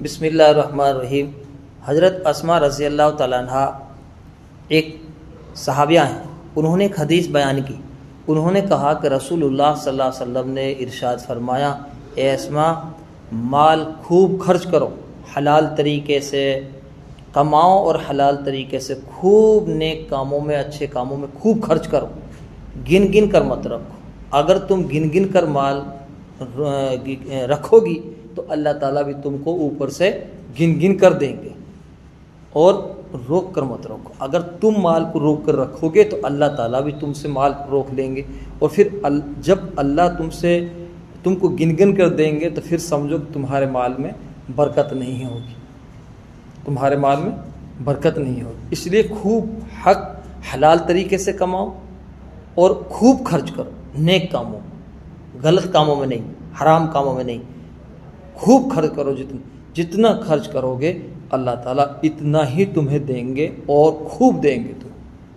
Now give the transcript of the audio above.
بسم اللہ الرحمن الرحیم۔ حضرت اسماء رضی اللہ تعالیٰ عنہ ایک صحابیہ ہیں، انہوں نے ایک حدیث بیان کی۔ انہوں نے کہا کہ رسول اللہ صلی اللہ علیہ وسلم نے ارشاد فرمایا، اے اسماء، مال خوب خرچ کرو، حلال طریقے سے کماؤ اور حلال طریقے سے خوب نیک کاموں میں، اچھے کاموں میں خوب خرچ کرو، گن گن کر مت رکھو۔ اگر تم گن گن کر مال رکھو گی تو اللہ تعالیٰ بھی تم کو اوپر سے گن گن کر دیں گے، اور روک کر مت رکھو۔ اگر تم مال کو روک کر رکھو گے تو اللہ تعالیٰ بھی تم سے مال کو روک لیں گے، اور پھر جب اللہ تم کو گن گن کر دیں گے تو پھر سمجھو کہ تمہارے مال میں برکت نہیں ہوگی، تمہارے مال میں برکت نہیں ہوگی۔ اس لیے خوب حق حلال طریقے سے کماؤ اور خوب خرچ کرو، نیک کاموں، غلط کاموں میں نہیں، حرام کاموں میں نہیں، خوب خرچ کرو۔ جتنا خرچ کرو گے اللہ تعالیٰ اتنا ہی تمہیں دیں گے اور خوب دیں گے تمہیں۔